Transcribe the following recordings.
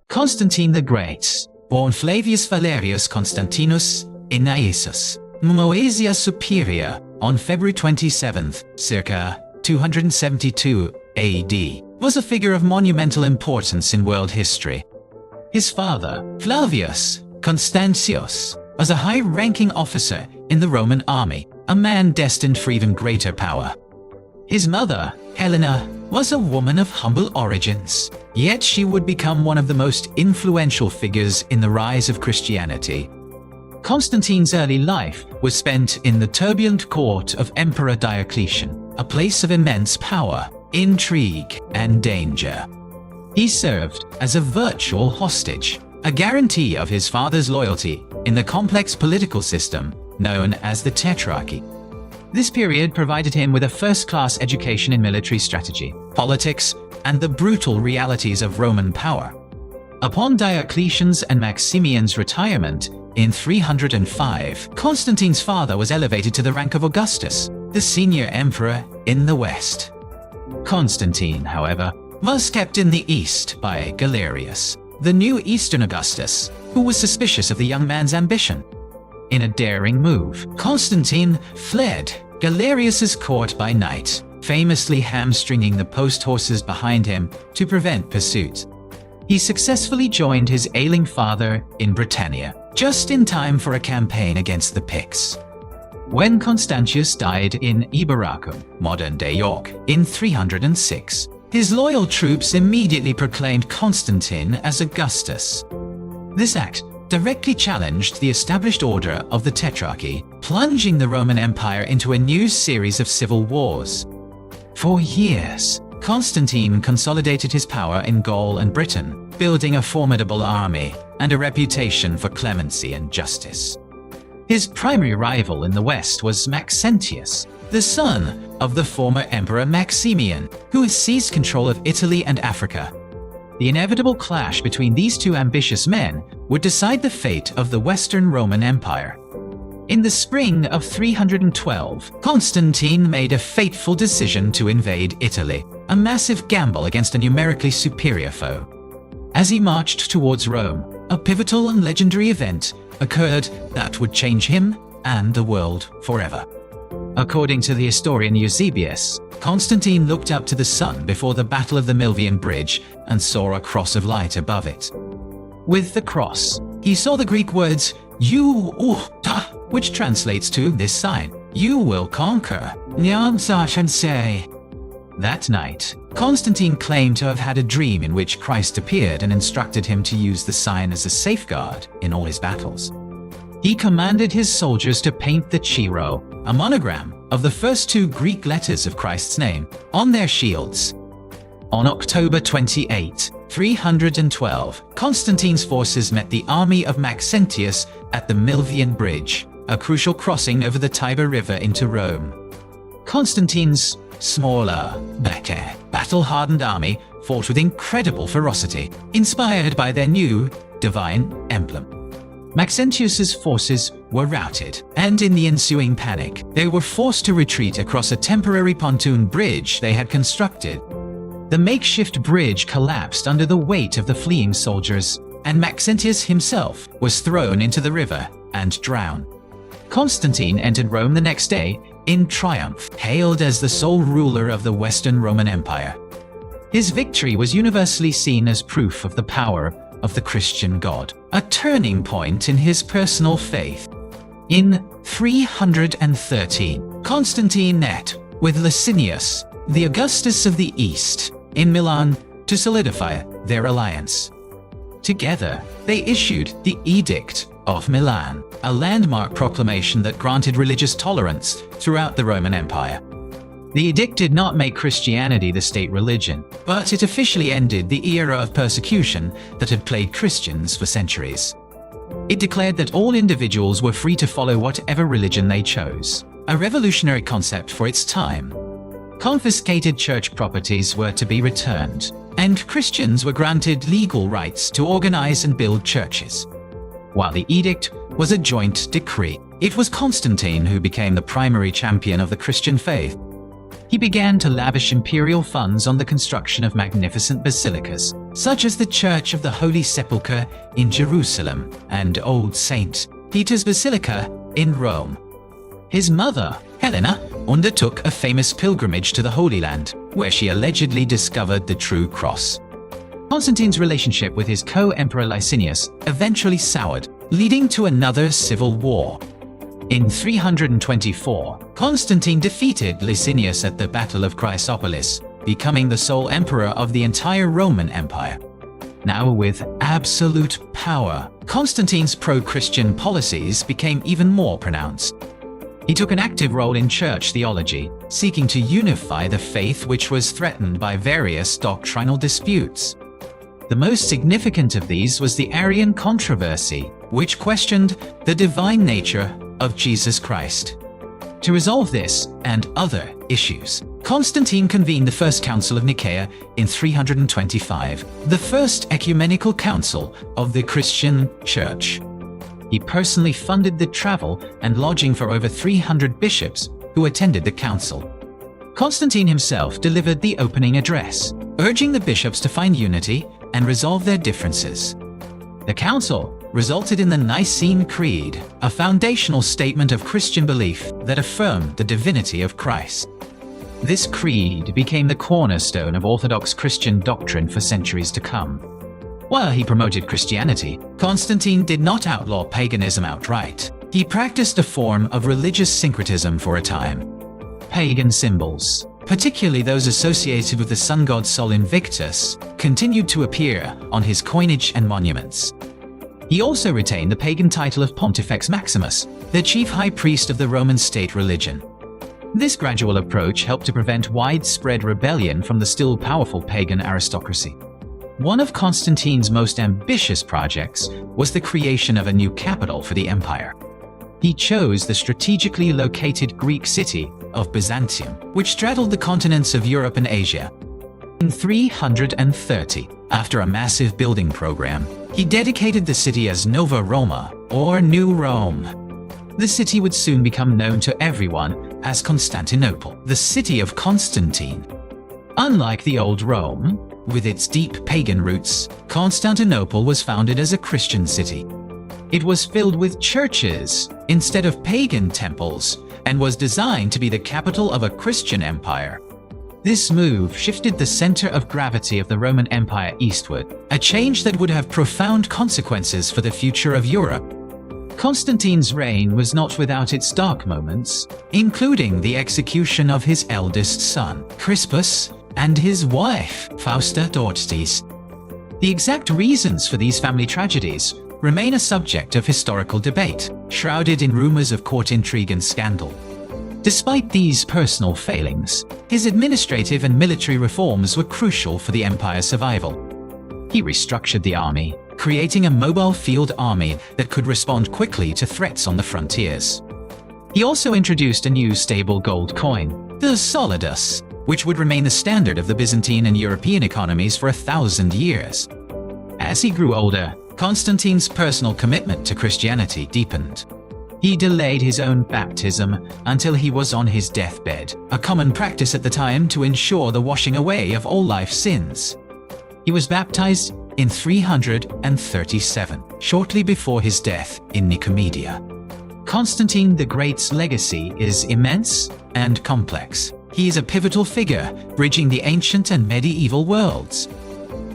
Constantine the Great, born Flavius Valerius Constantinus in Naissus, Moesia Superior, on February 27, circa 272 AD, was a figure of monumental importance in world history. His father, Flavius Constantius, was a high-ranking officer in the Roman army, a man destined for even greater power. His mother, Helena, was a woman of humble origins, yet she would become one of the most influential figures in the rise of Christianity. Constantine's early life was spent in the turbulent court of Emperor Diocletian, a place of immense power, intrigue, and danger. He served as a virtual hostage, a guarantee of his father's loyalty in the complex political system known as the Tetrarchy. This period provided him with a first-class education in military strategy, politics, and the brutal realities of Roman power. Upon Diocletian's and Maximian's retirement in 305, Constantine's father was elevated to the rank of Augustus, the senior emperor in the West. Constantine, however, was kept in the east by Galerius, the new Eastern Augustus, who was suspicious of the young man's ambition. In a daring move, Constantine fled Galerius's court by night, famously hamstringing the post horses behind him to prevent pursuit. He successfully joined his ailing father in Britannia, just in time for a campaign against the Picts. When Constantius died in Eboracum, modern-day York, in 306, his loyal troops immediately proclaimed Constantine as Augustus. This act directly challenged the established order of the Tetrarchy, plunging the Roman Empire into a new series of civil wars. For years, Constantine consolidated his power in Gaul and Britain, building a formidable army and a reputation for clemency and justice. His primary rival in the West was Maxentius, the son of the former Emperor Maximian, who had seized control of Italy and Africa. The inevitable clash between these two ambitious men would decide the fate of the Western Roman Empire. In the spring of 312, Constantine made a fateful decision to invade Italy, a massive gamble against a numerically superior foe. As he marched towards Rome, a pivotal and legendary event occurred that would change him and the world forever. According to the historian Eusebius, Constantine looked up to the sun before the Battle of the Milvian Bridge and saw a cross of light above it. With the cross, he saw the Greek words "you-ta," which translates to this sign: "You will conquer." That night, Constantine claimed to have had a dream in which Christ appeared and instructed him to use the sign as a safeguard in all his battles. He commanded his soldiers to paint the Chi-Rho, a monogram of the first two Greek letters of Christ's name, on their shields. On October 28, 312, Constantine's forces met the army of Maxentius at the Milvian Bridge, a crucial crossing over the Tiber River into Rome. Constantine's smaller, better, battle-hardened army fought with incredible ferocity, inspired by their new divine emblem. Maxentius's forces were routed, and in the ensuing panic, they were forced to retreat across a temporary pontoon bridge they had constructed. The makeshift bridge collapsed under the weight of the fleeing soldiers, and Maxentius himself was thrown into the river and drowned. Constantine entered Rome the next day in triumph, hailed as the sole ruler of the Western Roman Empire. His victory was universally seen as proof of the power of the Christian God, a turning point in his personal faith. In 313, Constantine met with Licinius, the Augustus of the East, in Milan to solidify their alliance. Together, they issued the Edict of Milan, a landmark proclamation that granted religious tolerance throughout the Roman Empire. The edict did not make Christianity the state religion, but it officially ended the era of persecution that had plagued Christians for centuries. It declared that all individuals were free to follow whatever religion they chose, a revolutionary concept for its time. Confiscated church properties were to be returned, and Christians were granted legal rights to organize and build churches. While the edict was a joint decree, it was Constantine who became the primary champion of the Christian faith. He began to lavish imperial funds on the construction of magnificent basilicas, such as the Church of the Holy Sepulchre in Jerusalem and Old St. Peter's Basilica in Rome. His mother, Helena, undertook a famous pilgrimage to the Holy Land, where she allegedly discovered the true cross. Constantine's relationship with his co-emperor Licinius eventually soured, leading to another civil war. In 324, Constantine defeated Licinius at the Battle of Chrysopolis, becoming the sole emperor of the entire Roman Empire. Now with absolute power, Constantine's pro-Christian policies became even more pronounced. He took an active role in church theology, seeking to unify the faith which was threatened by various doctrinal disputes. The most significant of these was the Arian controversy, which questioned the divine nature of Jesus Christ. To resolve this and other issues, Constantine convened the First Council of Nicaea in 325, the first ecumenical council of the Christian Church. He personally funded the travel and lodging for over 300 bishops who attended the council. Constantine himself delivered the opening address, urging the bishops to find unity and resolve their differences. The council resulted in the Nicene Creed, a foundational statement of Christian belief that affirmed the divinity of Christ. This creed became the cornerstone of Orthodox Christian doctrine for centuries to come. While he promoted Christianity, Constantine did not outlaw paganism outright. He practiced a form of religious syncretism for a time. Pagan symbols, particularly those associated with the sun god Sol Invictus, continued to appear on his coinage and monuments. He also retained the pagan title of Pontifex Maximus, the chief high priest of the Roman state religion. This gradual approach helped to prevent widespread rebellion from the still powerful pagan aristocracy. One of Constantine's most ambitious projects was the creation of a new capital for the empire. He chose the strategically located Greek city of Byzantium, which straddled the continents of Europe and Asia. In 330, after a massive building program, he dedicated the city as Nova Roma, or New Rome. The city would soon become known to everyone as Constantinople, the city of Constantine. Unlike the old Rome, with its deep pagan roots, Constantinople was founded as a Christian city. It was filled with churches instead of pagan temples and was designed to be the capital of a Christian empire. This move shifted the center of gravity of the Roman Empire eastward, a change that would have profound consequences for the future of Europe. Constantine's reign was not without its dark moments, including the execution of his eldest son, Crispus, and his wife, Fausta Dortstes. The exact reasons for these family tragedies remain a subject of historical debate, shrouded in rumors of court intrigue and scandal. Despite these personal failings, his administrative and military reforms were crucial for the empire's survival. He restructured the army, creating a mobile field army that could respond quickly to threats on the frontiers. He also introduced a new stable gold coin, the solidus, which would remain the standard of the Byzantine and European economies for 1,000 years. As he grew older, Constantine's personal commitment to Christianity deepened. He delayed his own baptism until he was on his deathbed, a common practice at the time to ensure the washing away of all life's sins. He was baptized in 337, shortly before his death in Nicomedia. Constantine the Great's legacy is immense and complex. He is a pivotal figure, bridging the ancient and medieval worlds.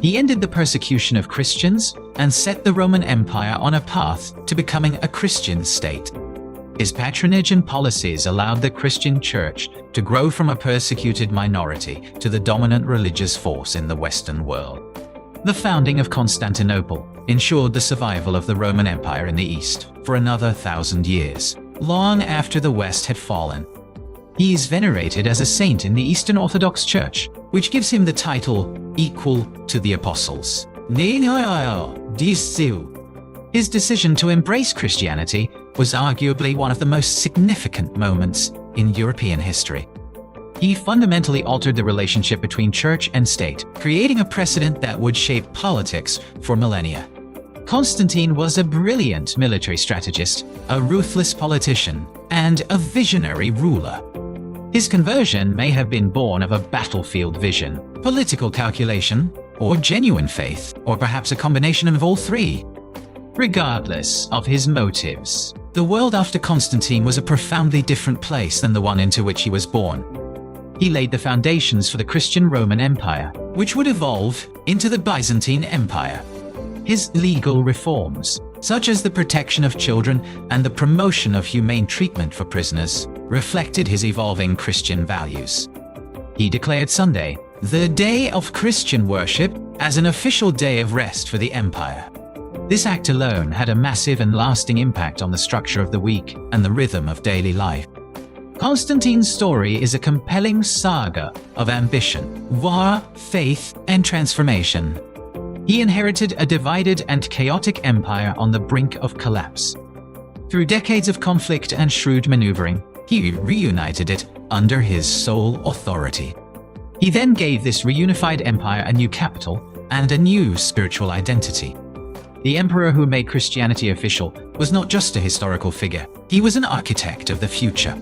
He ended the persecution of Christians and set the Roman Empire on a path to becoming a Christian state. His patronage and policies allowed the Christian Church to grow from a persecuted minority to the dominant religious force in the Western world. The founding of Constantinople ensured the survival of the Roman Empire in the East for another 1,000 years, long after the West had fallen. He is venerated as a saint in the Eastern Orthodox Church, which gives him the title equal to the apostles. His decision to embrace Christianity was arguably one of the most significant moments in European history. He fundamentally altered the relationship between church and state, creating a precedent that would shape politics for millennia. Constantine was a brilliant military strategist, a ruthless politician, and a visionary ruler. His conversion may have been born of a battlefield vision, political calculation, or genuine faith, or perhaps a combination of all three. Regardless of his motives, the world after Constantine was a profoundly different place than the one into which he was born. He laid the foundations for the Christian Roman Empire, which would evolve into the Byzantine Empire. His legal reforms, such as the protection of children and the promotion of humane treatment for prisoners, reflected his evolving Christian values. He declared Sunday, the day of Christian worship, as an official day of rest for the empire. This act alone had a massive and lasting impact on the structure of the week and the rhythm of daily life. Constantine's story is a compelling saga of ambition, war, faith, and transformation. He inherited a divided and chaotic empire on the brink of collapse. Through decades of conflict and shrewd maneuvering, he reunited it under his sole authority. He then gave this reunified empire a new capital and a new spiritual identity. The emperor who made Christianity official was not just a historical figure, he was an architect of the future.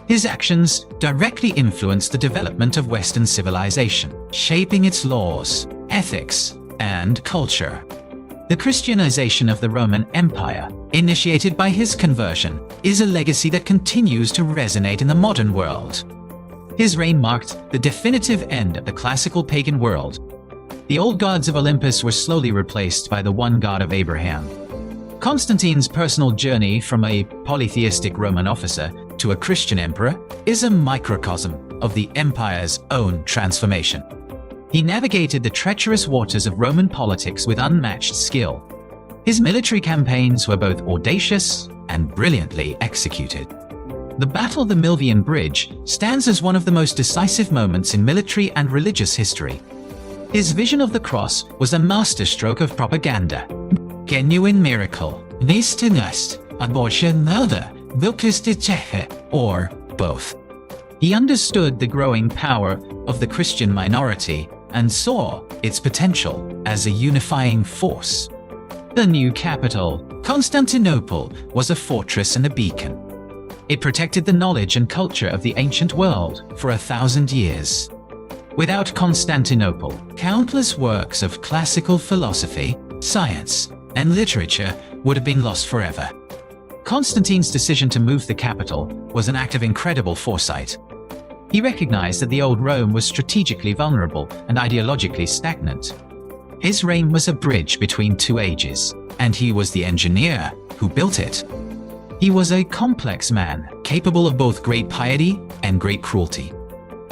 His actions directly influenced the development of Western civilization, shaping its laws, ethics, and culture. The Christianization of the Roman Empire, initiated by his conversion, is a legacy that continues to resonate in the modern world. His reign marked the definitive end of the classical pagan world. The old gods of Olympus were slowly replaced by the one God of Abraham. Constantine's personal journey from a polytheistic Roman officer to a Christian emperor is a microcosm of the empire's own transformation. He navigated the treacherous waters of Roman politics with unmatched skill. His military campaigns were both audacious and brilliantly executed. The Battle of the Milvian Bridge stands as one of the most decisive moments in military and religious history. His vision of the cross was a masterstroke of propaganda. Genuine miracle, or both. He understood the growing power of the Christian minority and saw its potential as a unifying force. The new capital, Constantinople, was a fortress and a beacon. It protected the knowledge and culture of the ancient world for 1,000 years. Without Constantinople, countless works of classical philosophy, science, and literature would have been lost forever. Constantine's decision to move the capital was an act of incredible foresight. He recognized that the old Rome was strategically vulnerable and ideologically stagnant. His reign was a bridge between two ages, and he was the engineer who built it. He was a complex man, capable of both great piety and great cruelty.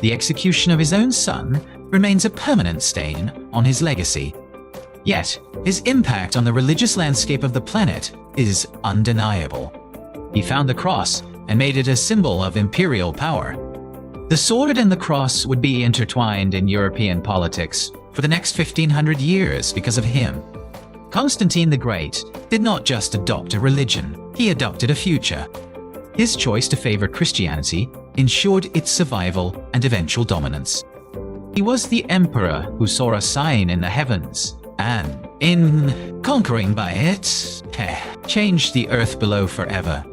The execution of his own son remains a permanent stain on his legacy. Yet, his impact on the religious landscape of the planet is undeniable. He found the cross and made it a symbol of imperial power. The sword and the cross would be intertwined in European politics for the next 1,500 years because of him. Constantine the Great did not just adopt a religion, he adopted a future. His choice to favor Christianity ensured its survival and eventual dominance. He was the emperor who saw a sign in the heavens and, in conquering by it, changed the earth below forever.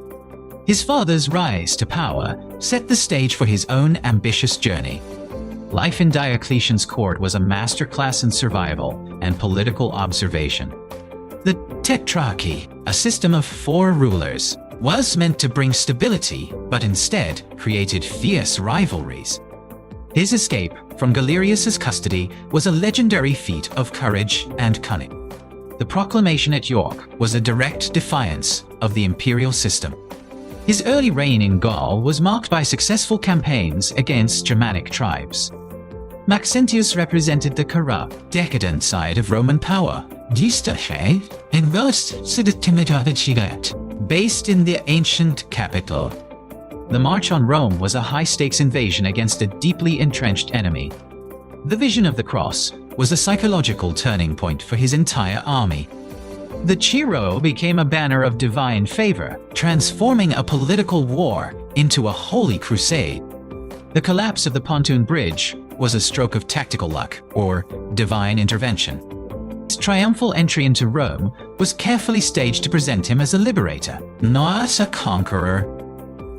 His father's rise to power set the stage for his own ambitious journey. Life in Diocletian's court was a masterclass in survival and political observation. The Tetrarchy, a system of 4 rulers, was meant to bring stability, but instead created fierce rivalries. His escape from Galerius's custody was a legendary feat of courage and cunning. The proclamation at York was a direct defiance of the imperial system. His early reign in Gaul was marked by successful campaigns against Germanic tribes. Maxentius represented the corrupt, decadent side of Roman power, based in the ancient capital. The March on Rome was a high-stakes invasion against a deeply entrenched enemy. The vision of the cross was a psychological turning point for his entire army. The Chiro became a banner of divine favor, transforming a political war into a holy crusade. The collapse of the pontoon bridge was a stroke of tactical luck, or divine intervention. His triumphal entry into Rome was carefully staged to present him as a liberator, not a conqueror.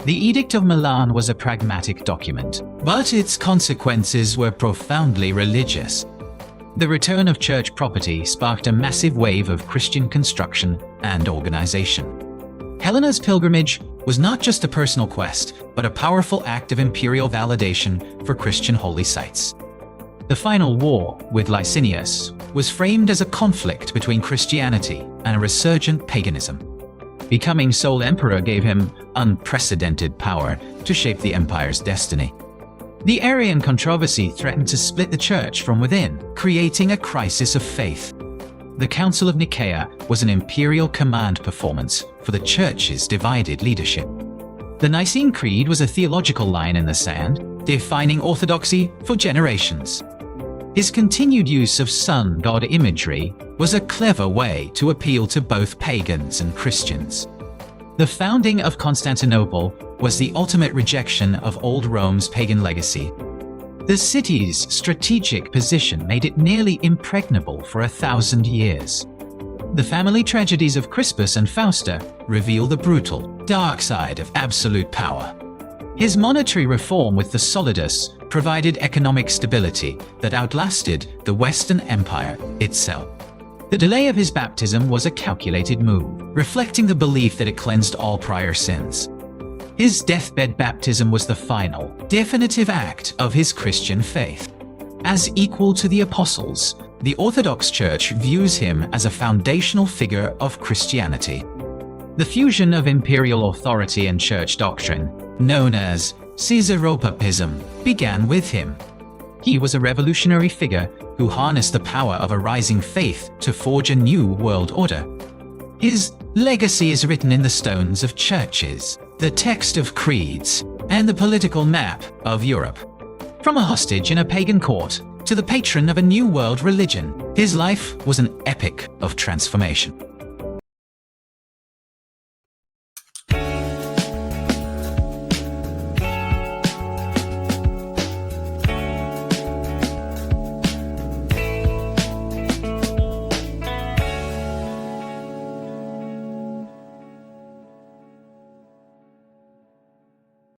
The Edict of Milan was a pragmatic document, but its consequences were profoundly religious. The return of church property sparked a massive wave of Christian construction and organization. Helena's pilgrimage was not just a personal quest, but a powerful act of imperial validation for Christian holy sites. The final war with Licinius was framed as a conflict between Christianity and a resurgent paganism. Becoming sole emperor gave him unprecedented power to shape the empire's destiny. The Arian controversy threatened to split the church from within, creating a crisis of faith. The Council of Nicaea was an imperial command performance for the church's divided leadership. The Nicene Creed was a theological line in the sand, defining orthodoxy for generations. His continued use of sun god imagery was a clever way to appeal to both pagans and Christians. The founding of Constantinople was the ultimate rejection of old Rome's pagan legacy. The city's strategic position made it nearly impregnable for 1,000 years. The family tragedies of Crispus and Fausta reveal the brutal, dark side of absolute power. His monetary reform with the solidus provided economic stability that outlasted the Western Empire itself. The delay of his baptism was a calculated move, reflecting the belief that it cleansed all prior sins. His deathbed baptism was the final, definitive act of his Christian faith. As equal to the apostles, the Orthodox Church views him as a foundational figure of Christianity. The fusion of imperial authority and church doctrine, known as Caesaropapism, began with him. He was a revolutionary figure who harnessed the power of a rising faith to forge a new world order. His legacy is written in the stones of churches, the text of creeds, and the political map of Europe. From a hostage in a pagan court to the patron of a new world religion, his life was an epic of transformation.